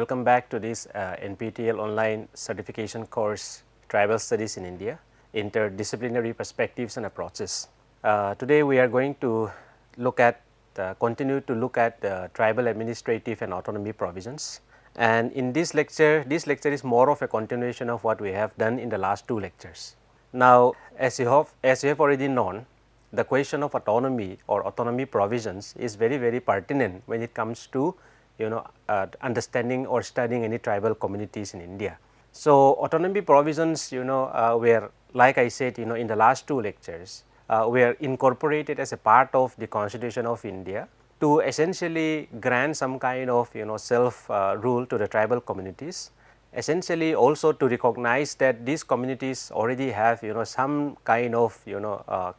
welcome back to this NPTEL online certification course Tribal Studies in India, Interdisciplinary Perspectives and Approaches. Today we are going to look at continue to look at tribal administrative and autonomy provisions, and in this lecture is more of a continuation of what we have done in the last two lectures. Now, as you have already known, the question of autonomy or autonomy provisions is very pertinent when it comes to understanding or studying any tribal communities in India. So, autonomy provisions were, like I said in the last two lectures, were incorporated as a part of the Constitution of India to essentially grant some kind of self rule to the tribal communities, essentially also to recognize that these communities already have some kind of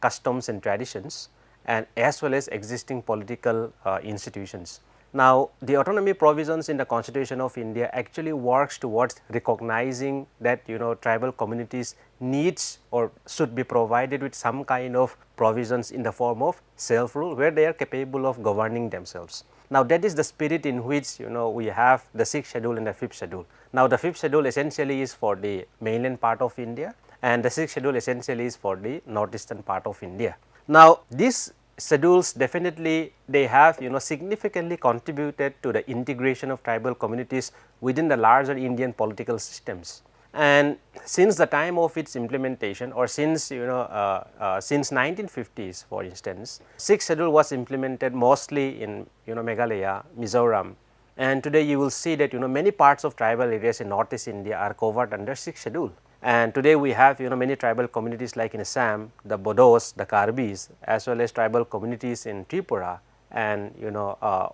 customs and traditions, and as well as existing political institutions. Now, the autonomy provisions in the Constitution of India actually works towards recognizing that tribal communities needs or should be provided with some kind of provisions in the form of self rule, where they are capable of governing themselves. Now, that is the spirit in which we have the 6th schedule and the 5th schedule. Now, the 5th schedule essentially is for the mainland part of India, and the 6th schedule essentially is for the northeastern part of India. Now, these schedules definitely they have significantly contributed to the integration of tribal communities within the larger Indian political systems. And since the time of its implementation, or since 1950s, for instance, 6th schedule was implemented mostly in Meghalaya, Mizoram, and today you will see that many parts of tribal areas in northeast India are covered under 6th schedule. And today we have many tribal communities like in Assam, the Bodos, the Karbis, as well as tribal communities in Tripura, and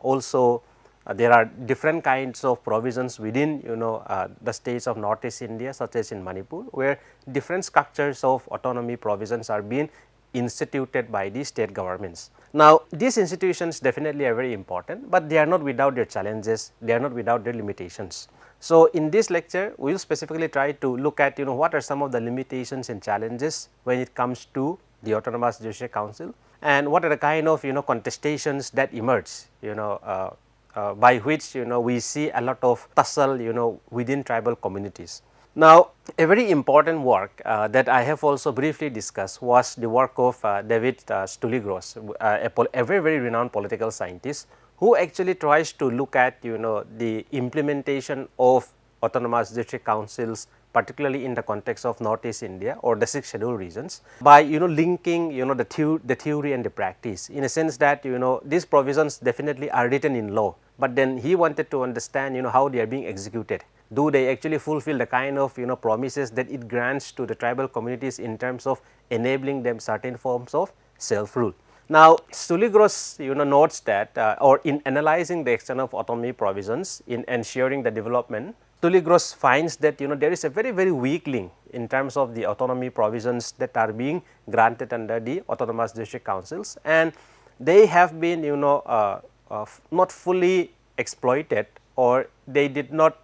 also there are different kinds of provisions within the states of northeast India, such as in Manipur, where different structures of autonomy provisions are being instituted by the state governments. Now, these institutions definitely are very important, but they are not without their challenges, they are not without their limitations. So, in this lecture we will specifically try to look at what are some of the limitations and challenges when it comes to the Autonomous Judiciary Council, and what are the kind of contestations that emerge by which we see a lot of tussle within tribal communities. Now, a very important work that I have also briefly discussed was the work of David Stouligros, a very renowned political scientist, who actually tries to look at the implementation of autonomous judiciary councils, particularly in the context of northeast India or the 6th schedule regions, by linking the theory and the practice, in a sense that these provisions definitely are written in law, but then he wanted to understand how they are being executed. Do they actually fulfill the kind of promises that it grants to the tribal communities in terms of enabling them certain forms of self rule. Now, Stouligros notes that or in analyzing the extent of autonomy provisions in ensuring the development, Stouligros finds that there is a very weak link in terms of the autonomy provisions that are being granted under the autonomous judiciary councils, and they have been not fully exploited, or they did not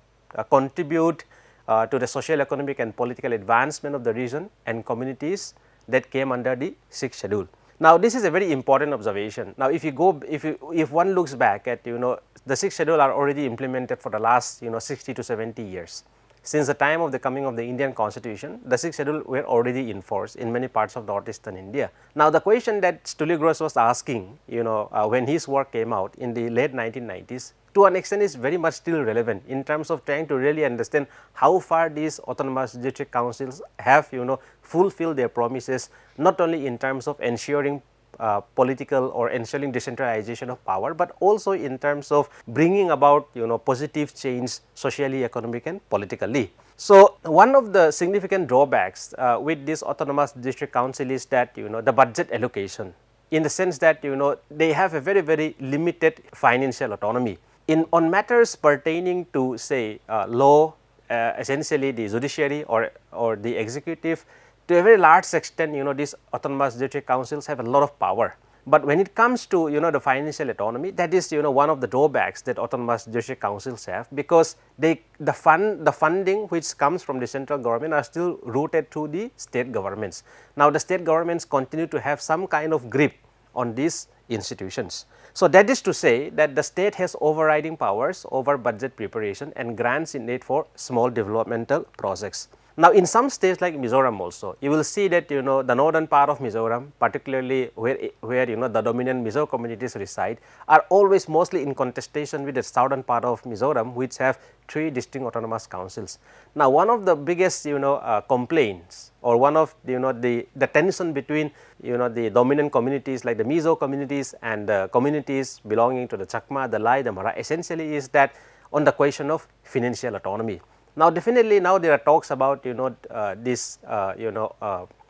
contribute to the social, economic and political advancement of the region and communities that came under the 6th schedule. Now, this is a very important observation. Now, if one looks back at the 6th schedule are already implemented for the last 60 to 70 years. Since the time of the coming of the Indian Constitution, the 6th schedule were already in force in many parts of northeastern India. Now, the question that Stouligros was asking when his work came out in the late 1990s, to an extent is very much still relevant in terms of trying to really understand how far these autonomous judiciary councils have fulfilled their promises, not only in terms of ensuring political or ensuring decentralization of power, but also in terms of bringing about positive change socially, economic and politically. So, one of the significant drawbacks with this autonomous judiciary council is that the budget allocation, in the sense that they have a very limited financial autonomy. On matters pertaining to say law, essentially the judiciary or the executive, to a very large extent these autonomous judiciary councils have a lot of power. But when it comes to the financial autonomy, that is one of the drawbacks that autonomous judiciary councils have, because the funding which comes from the central government are still routed to the state governments. Now, the state governments continue to have some kind of grip on these institutions. So, that is to say that the state has overriding powers over budget preparation and grants in aid for small developmental projects. Now, in some states like Mizoram also, you will see that the northern part of Mizoram, particularly where the dominant Mizo communities reside, are always mostly in contestation with the southern part of Mizoram, which have 3 distinct autonomous councils. Now, one of the biggest complaints, or one of the tension between the dominant communities like the Mizo communities and the communities belonging to the Chakma, the Lai, the Mara, essentially is that on the question of financial autonomy. Now, definitely now there are talks about this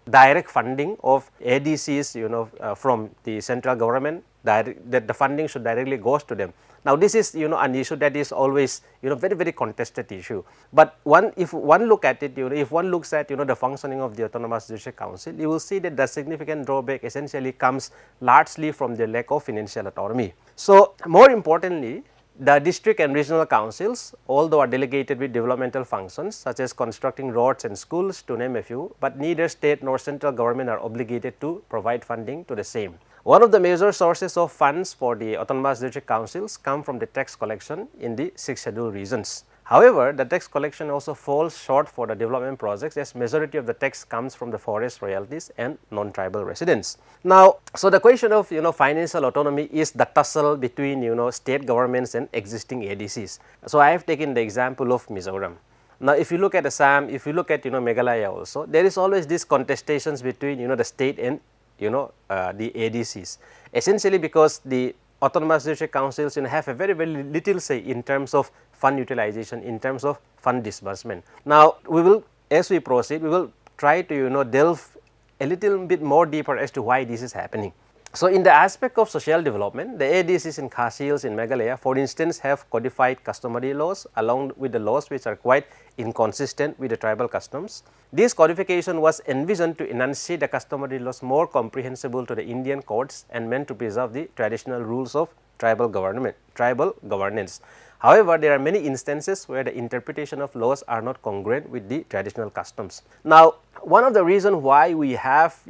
direct funding of ADCs from the central government, that the funding should directly goes to them. Now, this is an issue that is always very contested issue, but if one look at it, if one looks at the functioning of the Autonomous Judicial Council, you will see that the significant drawback essentially comes largely from the lack of financial autonomy. So, more importantly, the district and regional councils, although are delegated with developmental functions such as constructing roads and schools, to name a few, but neither state nor central government are obligated to provide funding to the same. One of the major sources of funds for the autonomous district councils come from the tax collection in the 6 scheduled regions. However, the tax collection also falls short for the development projects, as majority of the tax comes from the forest royalties and non-tribal residents. Now, so the question of financial autonomy is the tussle between state governments and existing ADCs. So, I have taken the example of Mizoram. Now, if you look at Assam, if you look at Meghalaya also, there is always this contestations between the state and the ADCs, essentially because the autonomous district councils have a very little say in terms of fund utilization, in terms of fund disbursement. Now, we will, as we proceed, we will try to delve a little bit more deeper as to why this is happening. So, in the aspect of social development, the ADCs in Khasi Hills in Meghalaya, for instance, have codified customary laws along with the laws which are quite inconsistent with the tribal customs. This codification was envisioned to enunciate the customary laws more comprehensible to the Indian courts and meant to preserve the traditional rules of tribal governance. However, there are many instances where the interpretation of laws are not congruent with the traditional customs. Now, one of the reasons why we have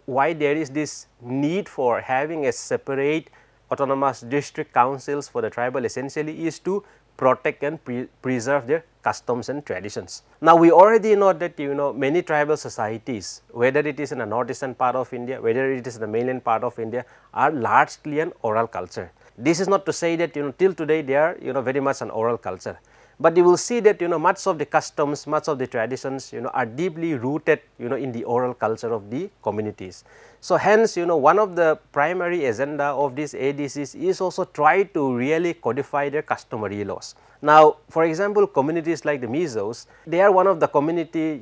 why there is this need for having a separate autonomous district councils for the tribal essentially is to protect and preserve their customs and traditions. Now, we already know that many tribal societies, whether it is in the northeastern part of India, whether it is in the mainland part of India, are largely an oral culture. This is not to say that till today they are very much an oral culture, but you will see that much of the customs, much of the traditions are deeply rooted in the oral culture of the communities. So, hence one of the primary agenda of these ADCs is also try to really codify their customary laws. Now, for example, communities like the Mizos, they are one of the community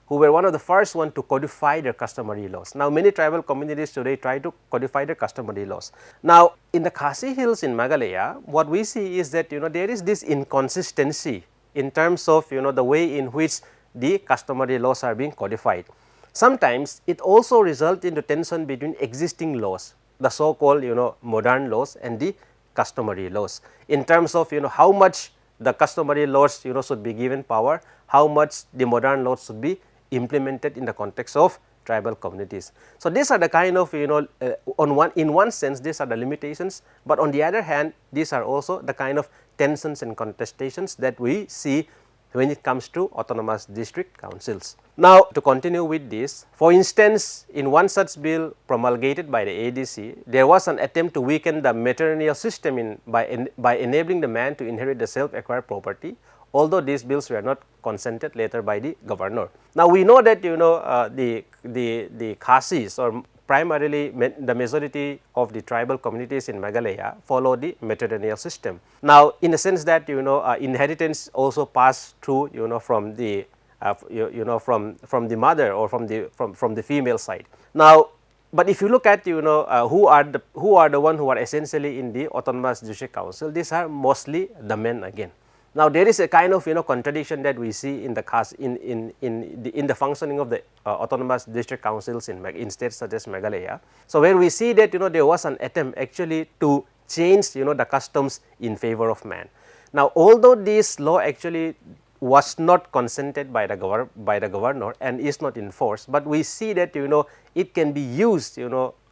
who were one of the first one to codify their customary laws. Now, many tribal communities today try to codify their customary laws. Now, in the Khasi Hills in Meghalaya, what we see is that there is this inconsistency in terms of the way in which the customary laws are being codified. Sometimes it also results into tension between existing laws, the so called modern laws and the customary laws, in terms of how much the customary laws should be given power, how much the modern laws should be implemented in the context of tribal communities. So, these are the kind of in one sense these are the limitations, but on the other hand these are also the kind of tensions and contestations that we see when it comes to autonomous district councils. Now, to continue with this, for instance, in one such bill promulgated by the ADC, there was an attempt to weaken the matrilineal system by enabling the man to inherit the self-acquired property, although these bills were not consented later by the governor. Now, we know that the Khasis, or primarily the majority of the tribal communities in Meghalaya follow the matrilineal system. Now, in the sense that inheritance also passed through from the from the mother or from the female side. Now, but if you look at who are the one who are essentially in the autonomous judicial council, these are mostly the men again. Now, there is a kind of contradiction that we see in the functioning of the autonomous district councils in states such as Meghalaya. So, where we see that there was an attempt actually to change the customs in favor of man. Now, although this law actually was not consented by the governor and is not enforced, but we see that it can be used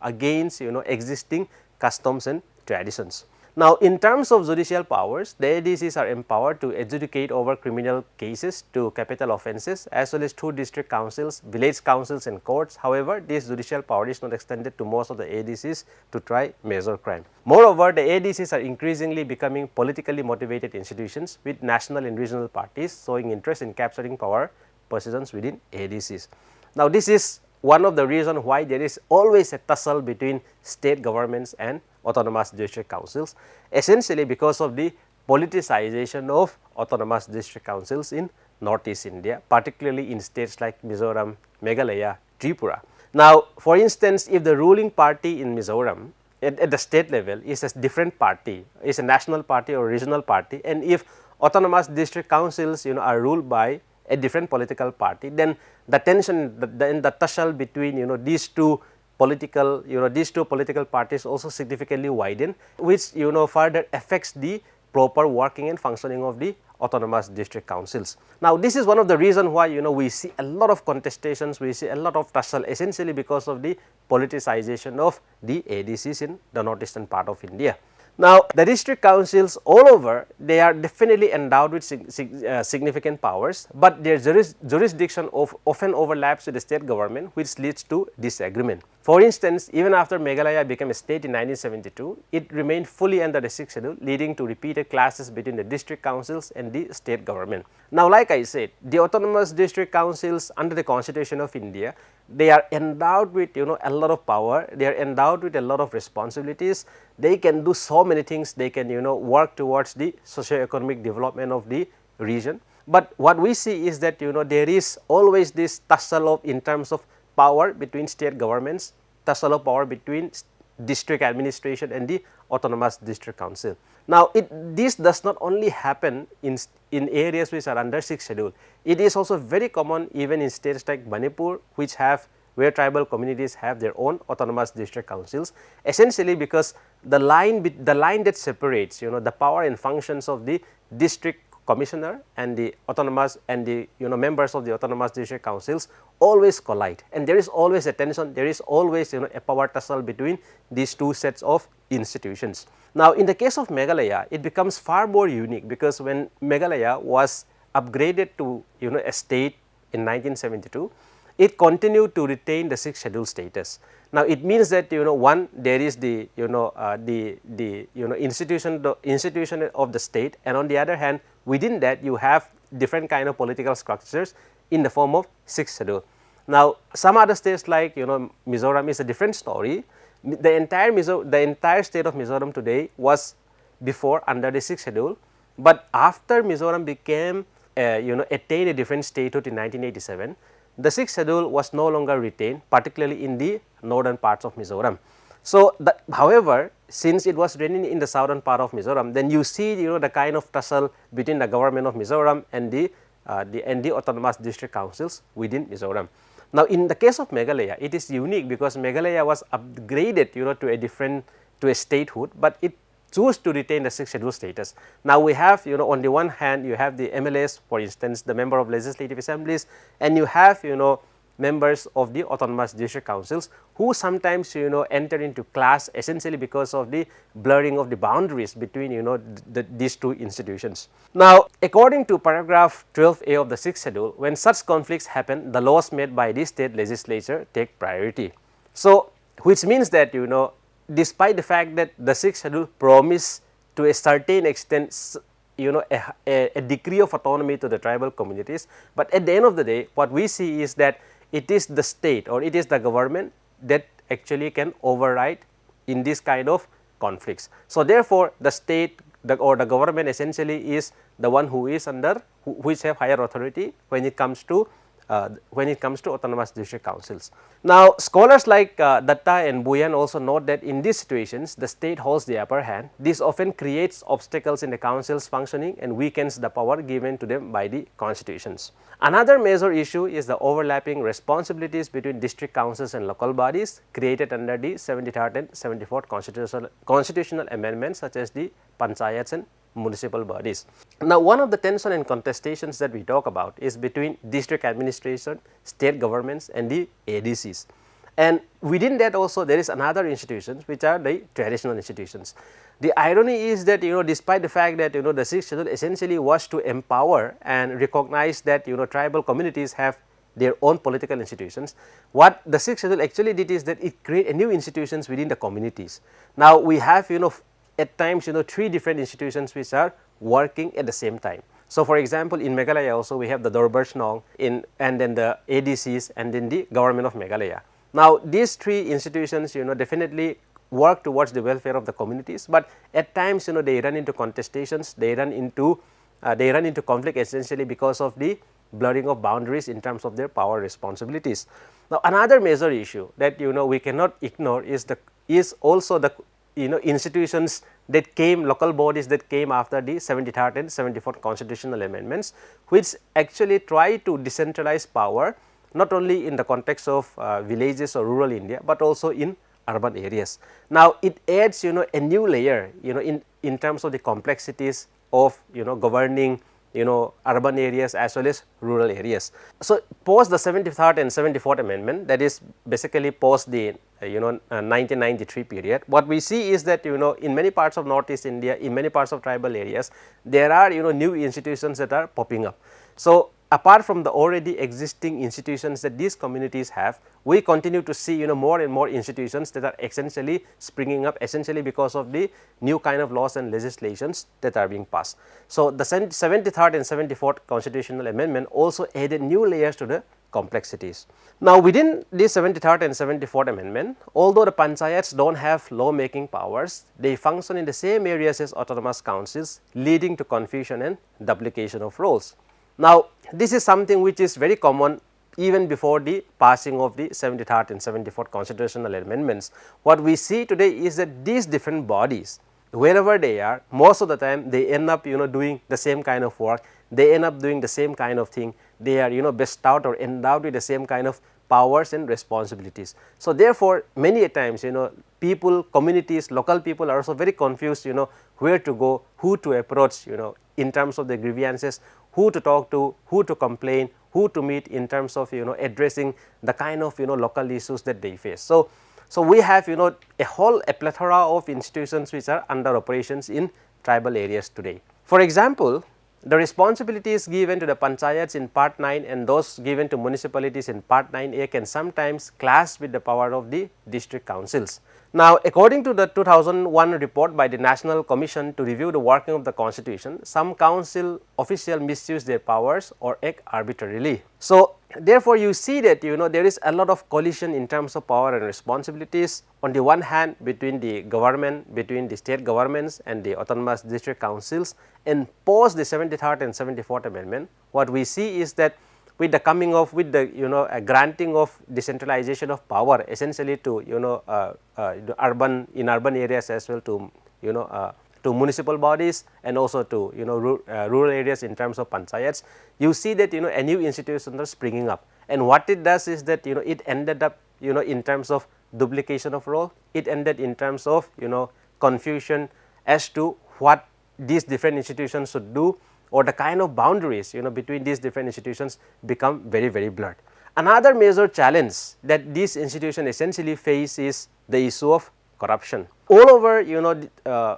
against existing customs and traditions. Now, in terms of judicial powers, the ADCs are empowered to adjudicate over criminal cases to capital offences as well as through district councils, village councils and courts. However, this judicial power is not extended to most of the ADCs to try major crime. Moreover, the ADCs are increasingly becoming politically motivated institutions with national and regional parties showing interest in capturing power positions within ADCs. Now, this is one of the reasons why there is always a tussle between state governments and autonomous district councils, essentially because of the politicization of autonomous district councils in Northeast India, particularly in states like Mizoram, Meghalaya, Tripura. Now, for instance, if the ruling party in Mizoram at the state level is a different party, is a national party or regional party, and if autonomous district councils are ruled by a different political party, then the tension, the tussle between these two political parties also significantly widen, which further affects the proper working and functioning of the autonomous district councils. Now, this is one of the reasons why we see a lot of contestations, we see a lot of tussle, essentially because of the politicization of the ADCs in the northeastern part of India. Now, the district councils all over, they are definitely endowed with significant powers, but their jurisdiction often overlaps with the state government, which leads to disagreement. For instance, even after Meghalaya became a state in 1972, it remained fully under the 6th schedule, leading to repeated clashes between the district councils and the state government. Now, like I said, the autonomous district councils under the Constitution of India, they are endowed with a lot of power, they are endowed with a lot of responsibilities, they can do so many things, they can work towards the socio-economic development of the region. But what we see is that there is always this tussle of in terms of power between state governments, tussle of power between district administration and the autonomous district council. Now, this does not only happen in areas which are under 6th schedule, it is also very common even in states like Manipur, where tribal communities have their own autonomous district councils, essentially because the line that separates the power and functions of the district commissioner and the autonomous and the members of the autonomous district councils always collide, and there is always a tension, there is always a power tussle between these two sets of institutions. Now, in the case of Meghalaya, it becomes far more unique because when Meghalaya was upgraded to a state in 1972, it continued to retain the 6th schedule status. Now, it means that one, there is the institution of the state, and on the other hand, within that you have different kind of political structures in the form of 6th schedule. Now, some other states like Mizoram is a different story. The entire state of Mizoram today was before under the 6th schedule, but after Mizoram became attained a different statehood in 1987, the 6th schedule was no longer retained, particularly in the northern parts of Mizoram. So, however, since it was retained in the southern part of Mizoram, then you see the kind of tussle between the government of Mizoram and the autonomous district councils within Mizoram. Now, in the case of Meghalaya, it is unique because Meghalaya was upgraded to a statehood, but it chose to retain the 6th schedule status. Now, we have on the one hand you have the MLAs, for instance the member of legislative assemblies, and you have members of the autonomous district councils who sometimes enter into clash, essentially because of the blurring of the boundaries between these two institutions. Now, according to paragraph 12A of the 6th schedule, when such conflicts happen, the laws made by the state legislature take priority. So, which means that despite the fact that the 6th schedule promised to a certain extent a degree of autonomy to the tribal communities, but at the end of the day what we see is that it is the state or it is the government that actually can override in this kind of conflicts. So, therefore, the state or the government essentially is the one who is which have higher authority when it comes to autonomous district councils. Now, scholars like Datta and Buyan also note that in these situations the state holds the upper hand. This often creates obstacles in the council's functioning and weakens the power given to them by the constitutions. Another major issue is the overlapping responsibilities between district councils and local bodies created under the 73rd and 74th constitutional amendments, such as the panchayats and municipal bodies. Now, one of the tension and contestations that we talk about is between district administration, state governments and the ADCs. And within that also there is another institutions which are the traditional institutions. The irony is that despite the fact that the 6th schedule essentially was to empower and recognize that tribal communities have their own political institutions, what the 6th schedule actually did is that it created new institutions within the communities. Now we have at times 3 different institutions which are working at the same time. So for example, in Meghalaya also we have the Dorbar Shnong and then the ADCs and then the government of Meghalaya. Now these 3 institutions definitely work towards the welfare of the communities, but at times they run into contestations, they run into conflict essentially because of the blurring of boundaries in terms of their power responsibilities. Now another major issue that we cannot ignore is also the institutions that came, local bodies that came after the 73rd and 74th constitutional amendments, which actually try to decentralize power not only in the context of villages or rural India, but also in urban areas. Now it adds a new layer in terms of the complexities of governing urban areas as well as rural areas. So post the 73rd and 74th amendment, that is basically post the 1993 period, what we see is that in many parts of Northeast India, in many parts of tribal areas, there are new institutions that are popping up. So apart from the already existing institutions that these communities have, we continue to see more and more institutions that are essentially springing up essentially because of the new kind of laws and legislations that are being passed. So the 73rd and 74th constitutional amendment also added new layers to the complexities. Now within the 73rd and 74th amendment, although the panchayats do not have law making powers, they function in the same areas as autonomous councils, leading to confusion and duplication of roles. Now this is something which is very common even before the passing of the 73rd and 74th constitutional amendments. What we see today is that these different bodies, wherever they are, most of the time they end up doing the same kind of work, they end up doing the same kind of thing, they are bestowed or endowed with the same kind of powers and responsibilities. So therefore many a times people, communities, local people are also very confused where to go, who to approach in terms of the grievances, who to talk to, who to complain, who to meet in terms of addressing the kind of local issues that they face. So we have a plethora of institutions which are under operations in tribal areas today. For example, the responsibilities given to the panchayats in part 9 and those given to municipalities in part 9A can sometimes clash with the power of the district councils. Now according to the 2001 report by the National Commission to review the working of the constitution, some council officials misuse their powers or act arbitrarily. So therefore you see that there is a lot of collision in terms of power and responsibilities on the one hand between the government, between the state governments and the autonomous district councils, and post the 73rd and 74th amendment, what we see is that with the coming of, with the granting of decentralization of power essentially to urban areas as well to to municipal bodies and also to rural areas in terms of panchayats, you see that a new institutions are springing up, and what it does is that it ended up in terms of duplication of role, it ended in terms of confusion as to what these different institutions should do, or the kind of boundaries between these different institutions become very, very blurred. Another major challenge that these institutions essentially face is the issue of corruption. All over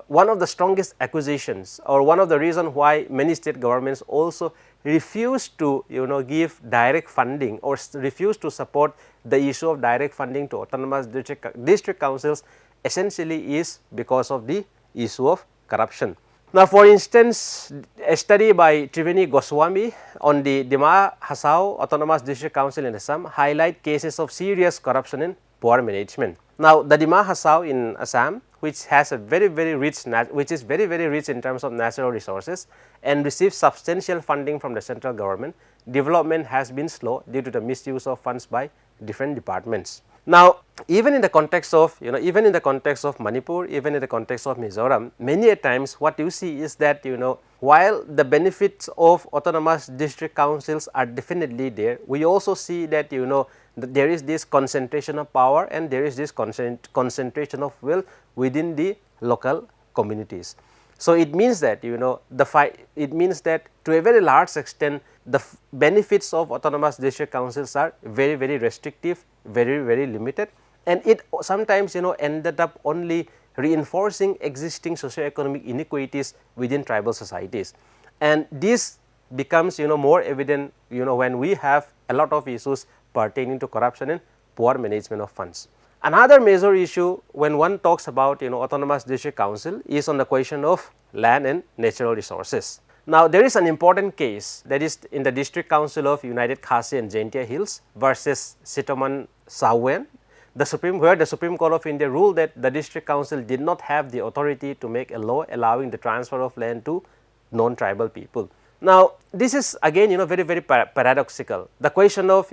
one of the strongest accusations or one of the reasons why many state governments also refuse to give direct funding or refuse to support the issue of direct funding to autonomous district councils essentially is because of the issue of corruption. Now for instance, a study by Triveni Goswami on the Dima Hasao Autonomous District Council in Assam highlight cases of serious corruption in poor management. Now the Dima Hasao in Assam, which has a very rich in terms of natural resources and receives substantial funding from the central government, development has been slow due to the misuse of funds by different departments. Now even in the context of Manipur, even in the context of Mizoram, many a times what you see is that while the benefits of autonomous district councils are definitely there, we also see that there is this concentration of power and there is this concentration of wealth within the local communities. So, it means that it means that to a very large extent the benefits of autonomous district councils are very restrictive, very limited, and it sometimes ended up only reinforcing existing socio-economic inequities within tribal societies. And this becomes more evident when we have a lot of issues pertaining to corruption and poor management of funds. Another major issue when one talks about autonomous district council is on the question of land and natural resources. Now, there is an important case, that is in the District Council of United Khasi and Jaintia Hills versus Sitoman Sahuan, where the Supreme Court of India ruled that the District Council did not have the authority to make a law allowing the transfer of land to non-tribal people. Now, this is again very paradoxical. The question of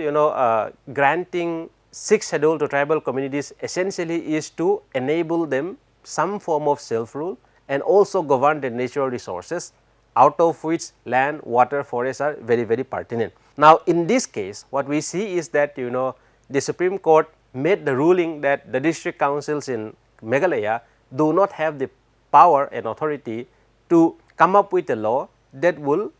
granting 6th schedule to tribal communities essentially is to enable them some form of self-rule and also govern the natural resources, out of which land, water, forests are very pertinent. Now, in this case what we see is that the Supreme Court made the ruling that the district councils in Meghalaya do not have the power and authority to come up with a law that will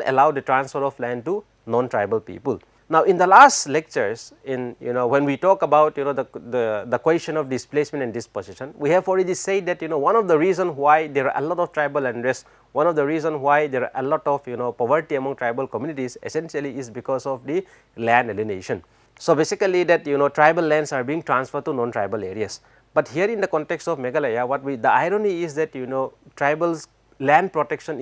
allow the transfer of land to non-tribal people. Now, in the last lectures, in when we talk about the question of displacement and dispossession, we have already said that one of the reason why there are a lot of tribal unrest, one of the reason why there are a lot of poverty among tribal communities essentially is because of the land alienation. So, basically that tribal lands are being transferred to non-tribal areas, but here in the context of Meghalaya the irony is that tribals land protection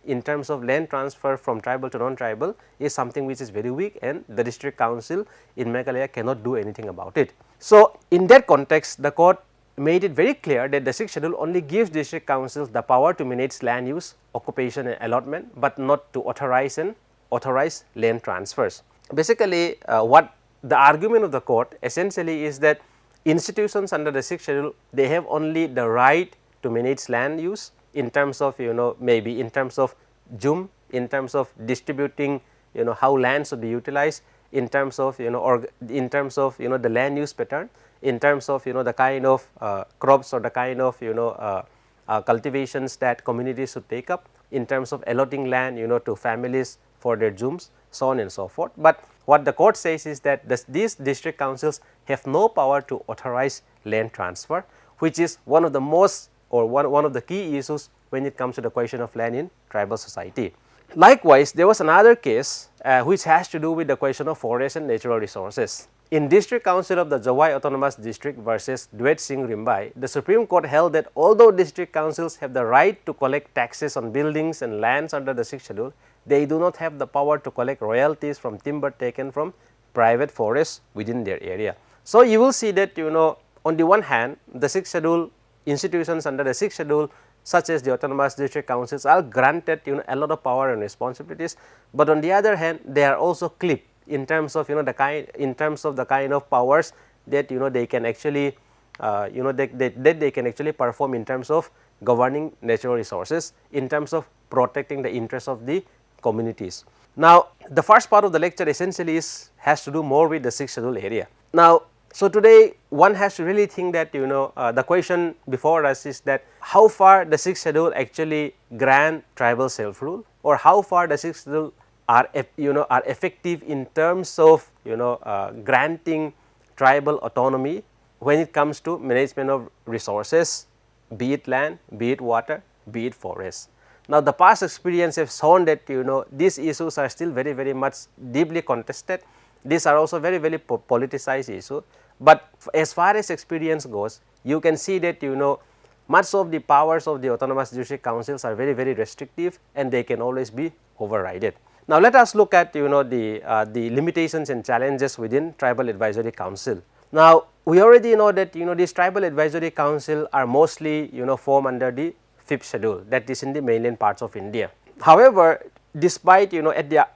in terms of land transfer from tribal to non-tribal is something which is very weak, and the district council in Meghalaya cannot do anything about it. So, in that context the court made it very clear that the 6th schedule only gives district councils the power to manage land use, occupation and allotment, but not to authorize land transfers. Basically what the argument of the court essentially is that institutions under the 6th schedule, they have only the right to manage land use in terms of maybe in terms of JUM, in terms of distributing how land should be utilized, in terms of in terms of the land use pattern, in terms of the kind of crops or the kind of cultivations that communities should take up, in terms of allotting land to families for their JUMs, so on and so forth. But what the court says is that these district councils have no power to authorize land transfer, which is one of the most or one of the key issues when it comes to the question of land in tribal society. Likewise, there was another case which has to do with the question of forest and natural resources. In District Council of the Zawai Autonomous District versus Dwet Singh Rimbai, the Supreme Court held that although district councils have the right to collect taxes on buildings and lands under the 6th schedule, they do not have the power to collect royalties from timber taken from private forests within their area. So, you will see that on the one hand the 6th schedule institutions under the 6th schedule such as the autonomous district councils are granted a lot of power and responsibilities, but on the other hand they are also clipped in terms of the kind of powers that they can actually they can actually perform in terms of governing natural resources, in terms of protecting the interests of the communities. Now, the first part of the lecture essentially has to do more with the 6th schedule area. Now, so today one has to really think that the question before us is that how far the 6th schedule actually grant tribal self rule, or how far the 6th schedule are effective in terms of granting tribal autonomy when it comes to management of resources, be it land, be it water, be it forest. Now, the past experience have shown that these issues are still very much deeply contested. These are also very politicized issue, but as far as experience goes, you can see that much of the powers of the autonomous district councils are very restrictive, and they can always be overridden. Now, let us look at the limitations and challenges within tribal advisory council. Now, we already know that these tribal advisory council are mostly formed under the 5th schedule, that is in the mainland parts of India. However, despite at the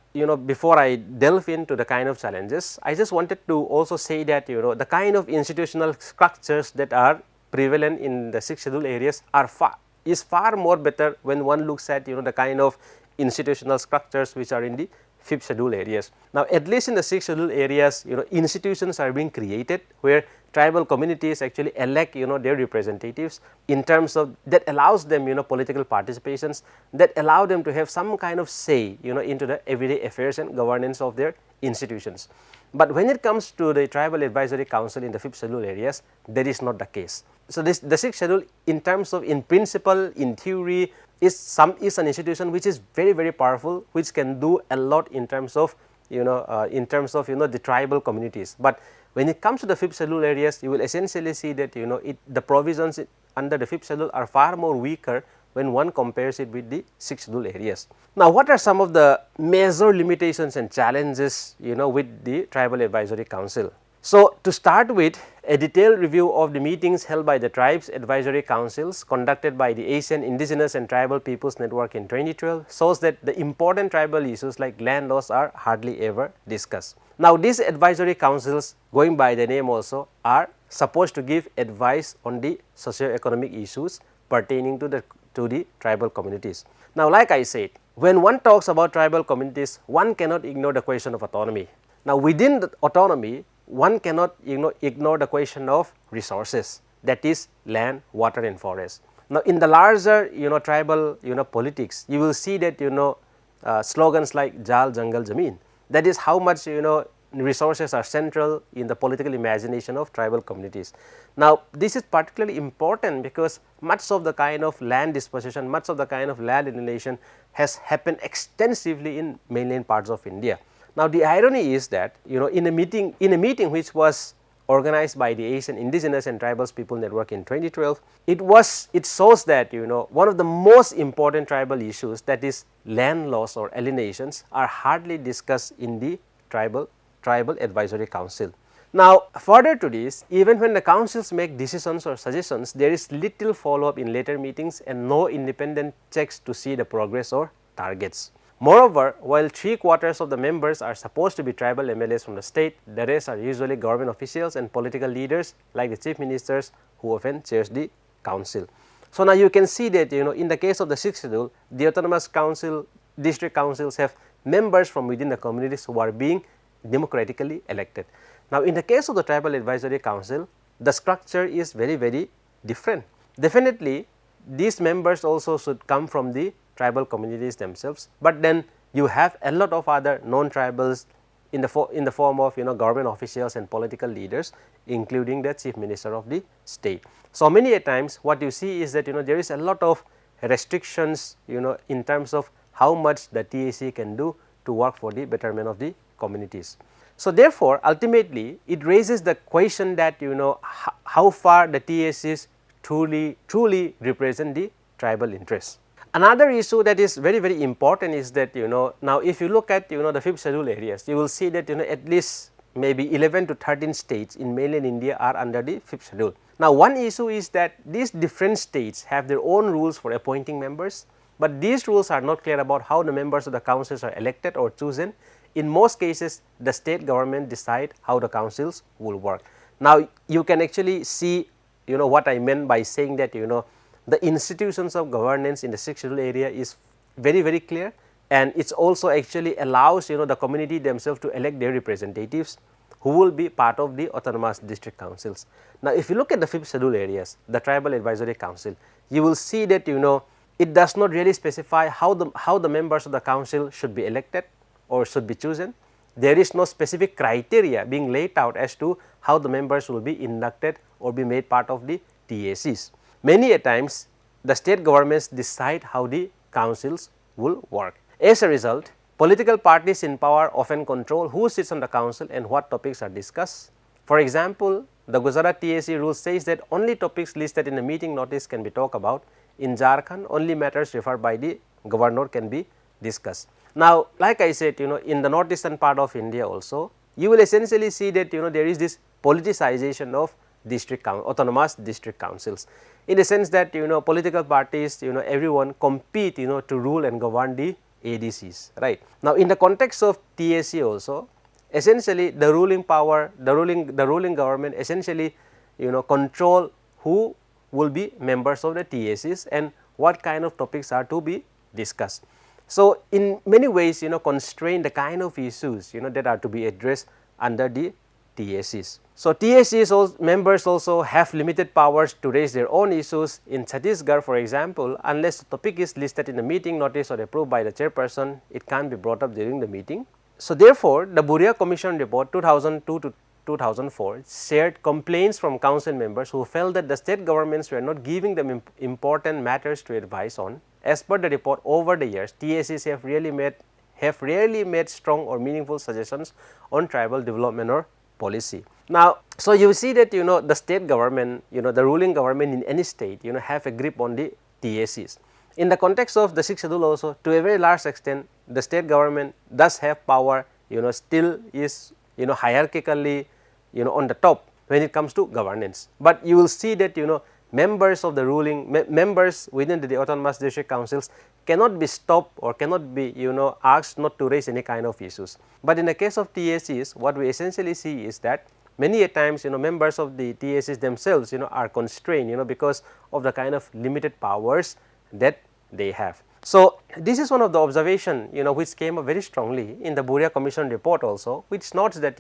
before I delve into the kind of challenges, I just wanted to also say that the kind of institutional structures that are prevalent in the 6th schedule areas are far more better when one looks at the kind of institutional structures which are in the 5th schedule areas. Now, at least in the 6th schedule areas, institutions are being created where tribal communities actually elect their representatives in terms of that allows them political participations, that allow them to have some kind of say into the everyday affairs and governance of their institutions. But when it comes to the tribal advisory council in the 5th schedule areas, that is not the case. So, the 6th schedule in terms of in principle, in theory is an institution which is very, very powerful, which can do a lot in terms of the tribal communities. But when it comes to the 5th schedule areas, you will essentially see that the provisions under the 5th schedule are far more weaker when one compares it with the 6th schedule areas. Now, what are some of the major limitations and challenges with the tribal advisory council? So, to start with, a detailed review of the meetings held by the tribes advisory councils conducted by the Asian Indigenous and Tribal Peoples Network in 2012 shows that the important tribal issues like land loss are hardly ever discussed. Now, these advisory councils, going by the name also, are supposed to give advice on the socio-economic issues pertaining to the tribal communities. Now, like I said, when one talks about tribal communities, one cannot ignore the question of autonomy. Now, within the autonomy, one cannot ignore the question of resources, that is land, water and forest. Now, in the larger tribal politics, you will see that slogans like Jal Jangal Zameen, that is how much resources are central in the political imagination of tribal communities. Now, this is particularly important because much of the kind of land disposition, much of the kind of land alienation has happened extensively in mainland parts of India. Now, the irony is that in a meeting which was organized by the Asian Indigenous and Tribal People Network in 2012, it shows that one of the most important tribal issues, that is land loss or alienations, are hardly discussed in the tribal advisory council. Now, further to this, even when the councils make decisions or suggestions, there is little follow up in later meetings and no independent checks to see the progress or targets. Moreover, while 3/4 of the members are supposed to be tribal MLAs from the state, the rest are usually government officials and political leaders like the chief ministers, who often chairs the council. So, now you can see that in the case of the 6th schedule, the autonomous council, district councils have members from within the communities who are being democratically elected. Now, in the case of the tribal advisory council, the structure is very, very different. Definitely, these members also should come from the tribal communities themselves, but then you have a lot of other non-tribals in the form of government officials and political leaders, including the chief minister of the state. So, many a times what you see is that there is a lot of restrictions in terms of how much the TAC can do to work for the betterment of the communities. So, therefore, ultimately it raises the question that how far the TACs truly represent the tribal interests. Another issue that is very, very important is that now if you look at the 5th schedule areas, you will see that at least maybe 11 to 13 states in mainland India are under the 5th schedule. Now, one issue is that these different states have their own rules for appointing members, but these rules are not clear about how the members of the councils are elected or chosen. In most cases, the state government decide how the councils will work. Now, you can actually see what I meant by saying that the institutions of governance in the 6th schedule area is very, very clear, and it also actually allows the community themselves to elect their representatives who will be part of the autonomous district councils. Now, if you look at the 5th schedule areas, the tribal advisory council, you will see that it does not really specify how the members of the council should be elected or should be chosen. There is no specific criteria being laid out as to how the members will be inducted or be made part of the TACs. Many a times, the state governments decide how the councils will work. As a result, political parties in power often control who sits on the council and what topics are discussed. For example, the Gujarat TAC rule says that only topics listed in a meeting notice can be talked about. In Jharkhand, only matters referred by the governor can be discussed. Now, like I said, in the northeastern part of India also, you will essentially see that there is this politicization of autonomous district councils, in the sense that political parties, everyone compete to rule and govern the ADCs, right. Now, in the context of TAC also, essentially the ruling power, the ruling government essentially control who will be members of the TACs and what kind of topics are to be discussed. So, in many ways, constrain the kind of issues, that are to be addressed under the TACs. So, TACs members also have limited powers to raise their own issues. In Chhattisgarh, for example, unless the topic is listed in the meeting notice or approved by the chairperson, it can't be brought up during the meeting. So, therefore, the Buria Commission report 2002 to 2004 shared complaints from council members who felt that the state governments were not giving them important matters to advise on. As per the report, over the years, TACs have rarely made strong or meaningful suggestions on tribal development or policy. Now, so you see that the state government, the ruling government in any state, have a grip on the TACs. In the context of the 6th schedule also, to a very large extent, the state government does have power, still is hierarchically on the top when it comes to governance. But you will see that members of the ruling members within the autonomous district councils cannot be stopped or cannot be asked not to raise any kind of issues. But in the case of TACs, what we essentially see is that many a times members of the TACs themselves are constrained because of the kind of limited powers that they have. So, this is one of the observation which came up very strongly in the Buria Commission report also, which notes that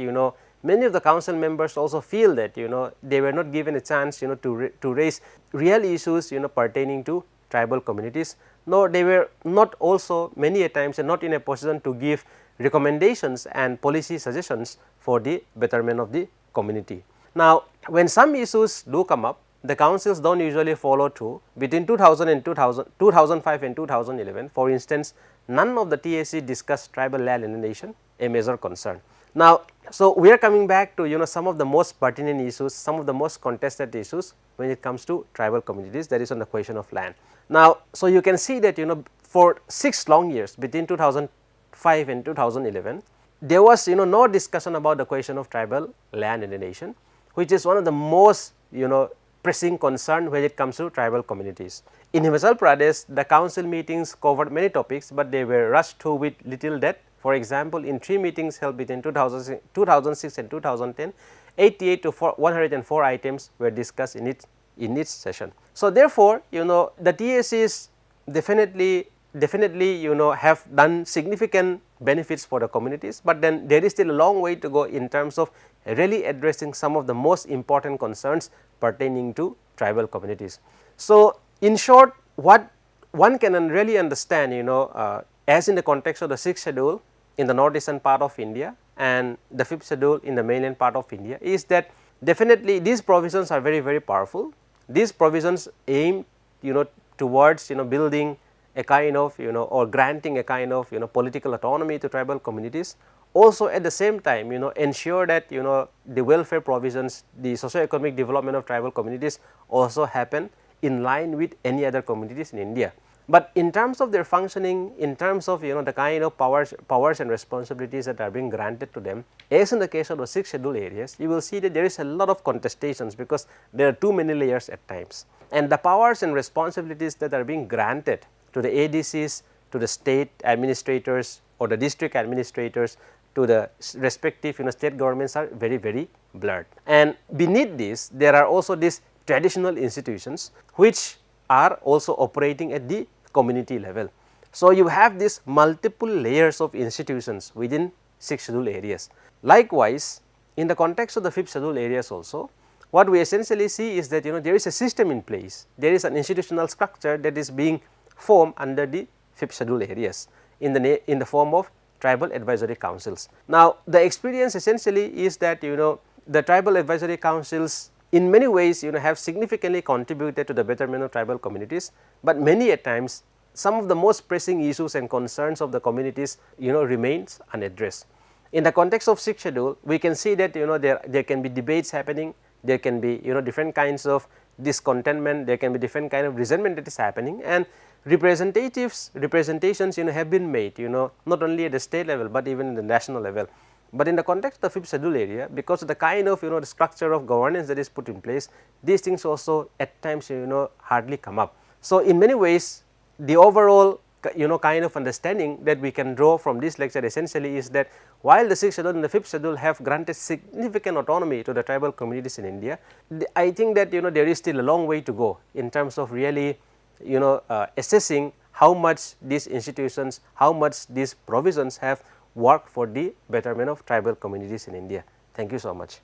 many of the council members also feel that they were not given a chance to raise real issues pertaining to tribal communities, nor they were not also many a times not in a position to give recommendations and policy suggestions for the betterment of the community. Now, when some issues do come up, the councils do not usually follow through. Between 2000 and 2005 and 2011, for instance, none of the TAC discussed tribal land alienation, a major concern. Now, so we are coming back to some of the most pertinent issues, some of the most contested issues when it comes to tribal communities, that is on the question of land. Now, so you can see that for 6 long years between 2005 and 2011, there was no discussion about the question of tribal land alienation, which is one of the most pressing concern when it comes to tribal communities. In Himachal Pradesh, the council meetings covered many topics, but they were rushed through with little depth. For example, in 3 meetings held between 2006 and 2010, 88 to 104 items were discussed in each session. So, therefore, the TACs definitely have done significant benefits for the communities, but then there is still a long way to go in terms of really addressing some of the most important concerns pertaining to tribal communities. So, in short, what one can really understand as in the context of the 6th schedule in the northeastern part of India and the 5th schedule in the mainland part of India is that definitely these provisions are very powerful. These provisions aim towards building a kind of or granting a kind of political autonomy to tribal communities. Also at the same time ensure that the welfare provisions, the socio-economic development of tribal communities also happen in line with any other communities in India. But in terms of their functioning, in terms of the kind of powers and responsibilities that are being granted to them, as in the case of the 6th schedule areas, you will see that there is a lot of contestations because there are too many layers at times. And the powers and responsibilities that are being granted to the ADCs, to the state administrators or the district administrators, to the respective state governments are very blurred. And beneath this, there are also these traditional institutions which are also operating at the community level. So, you have these multiple layers of institutions within 6th schedule areas. Likewise, in the context of the 5th schedule areas also, what we essentially see is that there is a system in place, there is an institutional structure that is being formed under the 5th schedule areas in the form of tribal advisory councils. Now, the experience essentially is that the tribal advisory councils in many ways have significantly contributed to the betterment of tribal communities, but many a times some of the most pressing issues and concerns of the communities remains unaddressed. In the context of 6th schedule, we can see that there can be debates happening, there can be different kinds of discontentment, there can be different kind of resentment that is happening, and representations have been made not only at the state level, but even in the national level. But in the context of the 5th schedule area, because of the kind of the structure of governance that is put in place, these things also at times hardly come up. So, in many ways the overall kind of understanding that we can draw from this lecture essentially is that while the 6th schedule and the 5th schedule have granted significant autonomy to the tribal communities in India, I think that there is still a long way to go in terms of really assessing how much these institutions, how much these provisions have worked for the betterment of tribal communities in India. Thank you so much.